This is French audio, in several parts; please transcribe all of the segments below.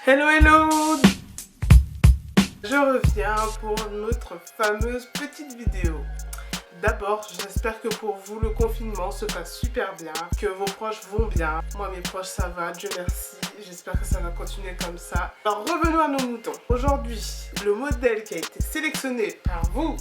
Hello hello! Je reviens pour notre fameuse petite vidéo. D'abord, j'espère que pour vous le confinement se passe super bien, que vos proches vont bien. Moi mes proches ça va, Dieu merci, j'espère que ça va continuer comme ça. Alors revenons à nos moutons. Aujourd'hui, le modèle qui a été sélectionné par vous,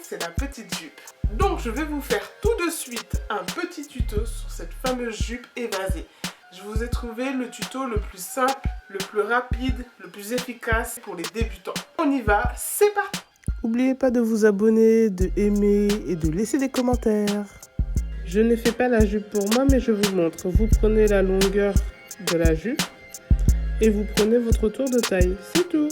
c'est la petite jupe. Donc je vais vous faire tout de suite un petit tuto sur cette fameuse jupe évasée. Je vous ai trouvé le tuto le plus simple, le plus rapide, le plus efficace pour les débutants. On y va, c'est parti! N'oubliez pas de vous abonner, de aimer et de laisser des commentaires. Je ne fais pas la jupe pour moi, mais je vous montre. Vous prenez la longueur de la jupe et vous prenez votre tour de taille. C'est tout!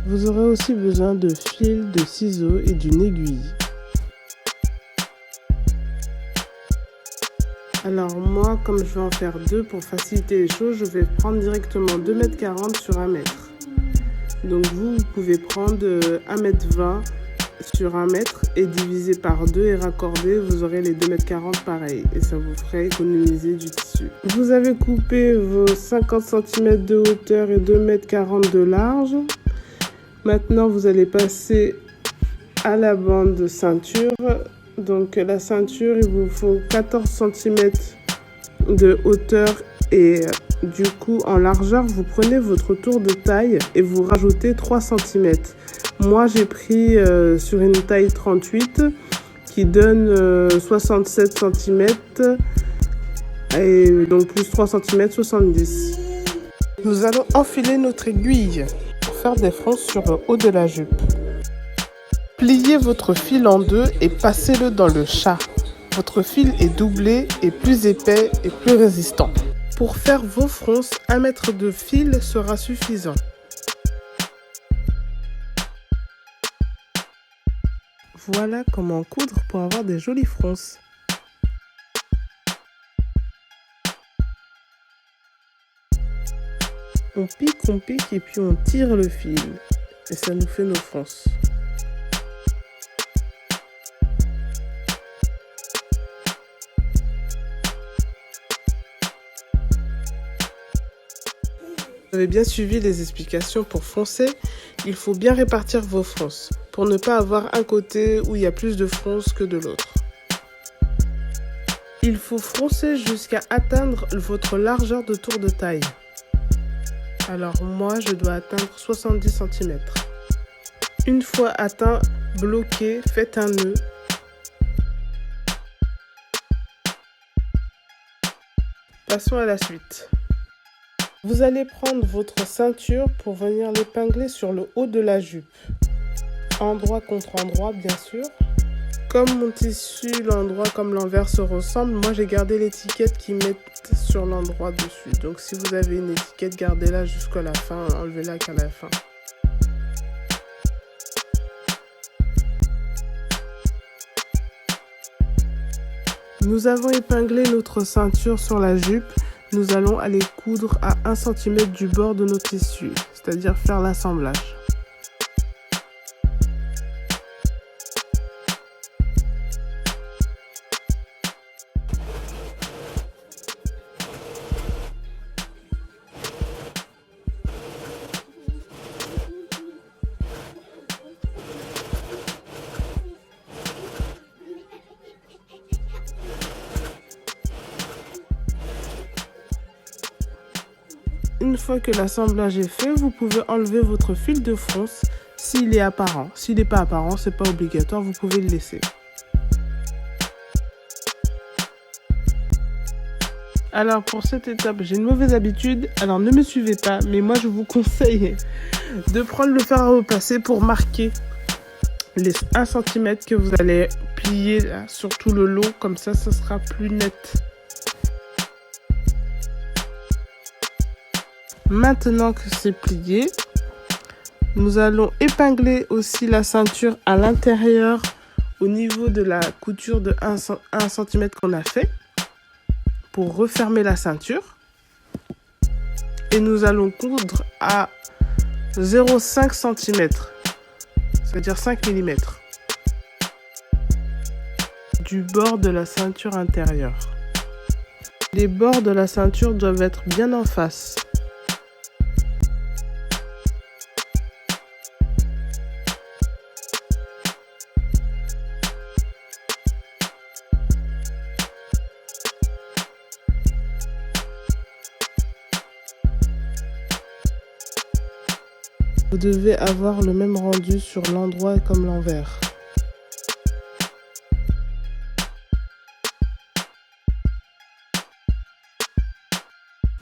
Vous aurez aussi besoin de fil, de ciseaux et d'une aiguille. Alors moi, comme je vais en faire deux pour faciliter les choses, je vais prendre directement 2,40 m sur 1 m. Donc vous pouvez prendre 1,20 m sur 1 m et diviser par 2 et raccorder, vous aurez les 2,40 m pareil. Et ça vous ferait économiser du tissu. Vous avez coupé vos 50 cm de hauteur et 2,40 m de large. Maintenant, vous allez passer à la bande de ceinture. Donc la ceinture, il vous faut 14 cm de hauteur et du coup en largeur, vous prenez votre tour de taille et vous rajoutez 3 cm. Moi, j'ai pris sur une taille 38 qui donne 67 cm et donc plus 3 cm, 70. Nous allons enfiler notre aiguille pour faire des fronces sur le haut de la jupe. Pliez votre fil en deux et passez-le dans le chat. Votre fil est doublé et plus épais et plus résistant. Pour faire vos fronces, 1 mètre de fil sera suffisant. Voilà comment coudre pour avoir des jolies fronces. On pique et puis on tire le fil. Et ça nous fait nos fronces. Vous avez bien suivi les explications pour froncer. Il faut bien répartir vos fronces pour ne pas avoir un côté où il y a plus de fronces que de l'autre. Il faut froncer jusqu'à atteindre votre largeur de tour de taille. Alors moi, je dois atteindre 70 cm. Une fois atteint, bloquez, faites un nœud. Passons à la suite. Vous allez prendre votre ceinture pour venir l'épingler sur le haut de la jupe. Endroit contre endroit, bien sûr. Comme mon tissu, l'endroit comme l'envers se ressemble, moi j'ai gardé l'étiquette qu'ils mettent sur l'endroit dessus. Donc si vous avez une étiquette, gardez-la jusqu'à la fin, enlevez-la qu'à la fin. Nous avons épinglé notre ceinture sur la jupe. Nous allons aller coudre à 1 cm du bord de notre tissu, c'est-à-dire faire l'assemblage. Une fois que l'assemblage est fait, vous pouvez enlever votre fil de fronce s'il est apparent. S'il n'est pas apparent, c'est pas obligatoire, vous pouvez le laisser. Alors pour cette étape, j'ai une mauvaise habitude, alors ne me suivez pas, mais moi je vous conseille de prendre le fer à repasser pour marquer les 1 cm que vous allez plier là, sur tout le long, comme ça sera plus net. Maintenant que c'est plié, nous allons épingler aussi la ceinture à l'intérieur au niveau de la couture de 1 cm qu'on a fait pour refermer la ceinture. Et nous allons coudre à 0,5 cm, c'est-à-dire 5 mm, du bord de la ceinture intérieure. Les bords de la ceinture doivent être bien en face. Vous devez avoir le même rendu sur l'endroit comme l'envers.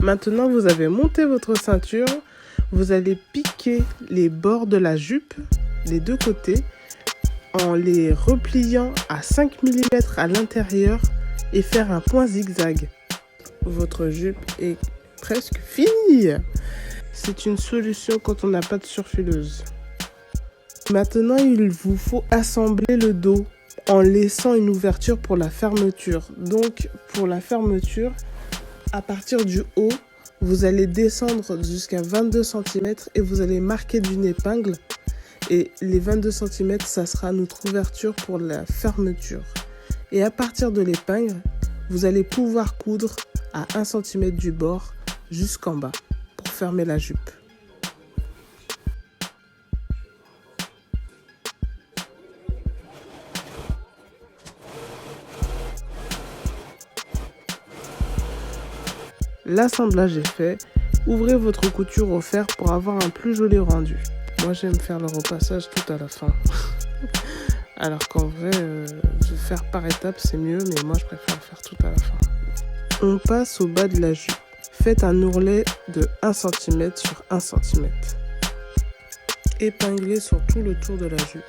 Maintenant, vous avez monté votre ceinture. Vous allez piquer les bords de la jupe, les deux côtés, en les repliant à 5 mm à l'intérieur et faire un point zigzag. Votre jupe est presque finie. C'est une solution quand on n'a pas de surfileuse. Maintenant, il vous faut assembler le dos en laissant une ouverture pour la fermeture. Donc, pour la fermeture, à partir du haut, vous allez descendre jusqu'à 22 cm et vous allez marquer d'une épingle. Et les 22 cm, ça sera notre ouverture pour la fermeture. Et à partir de l'épingle, vous allez pouvoir coudre à 1 cm du bord jusqu'en bas pour fermer la jupe. L'assemblage est fait. Ouvrez votre couture au fer pour avoir un plus joli rendu. Moi, j'aime faire le repassage tout à la fin. Alors qu'en vrai, faire par étapes, c'est mieux, mais moi, je préfère le faire tout à la fin. On passe au bas de la jupe. Faites un ourlet de 1 cm sur 1 cm. Épinglez sur tout le tour de la jupe.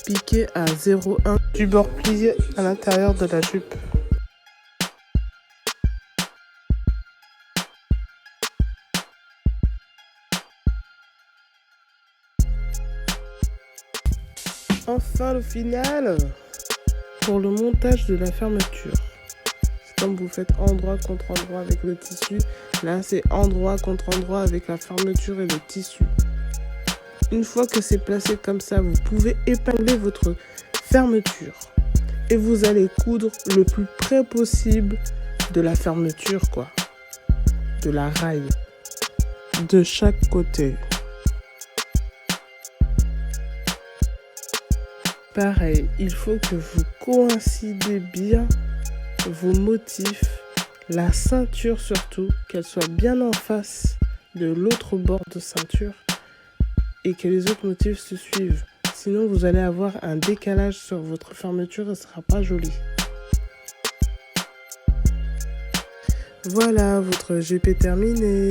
Piquez à 0,1 du bord plié à l'intérieur de la jupe. Enfin le final pour le montage de la fermeture. C'est comme vous faites endroit contre endroit avec le tissu. Là c'est endroit contre endroit avec la fermeture et le tissu. Une fois que c'est placé comme ça, vous pouvez épingler votre fermeture. Et vous allez coudre le plus près possible de la fermeture, quoi. De la raille. De chaque côté. Pareil, il faut que vous coïncidez bien vos motifs, la ceinture surtout, qu'elle soit bien en face de l'autre bord de ceinture et que les autres motifs se suivent. Sinon, vous allez avoir un décalage sur votre fermeture et ce ne sera pas joli. Voilà, votre jupe est terminée.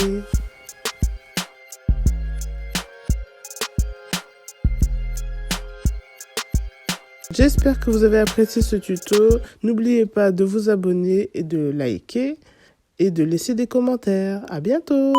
J'espère que vous avez apprécié ce tuto. N'oubliez pas de vous abonner et de liker et de laisser des commentaires. À bientôt!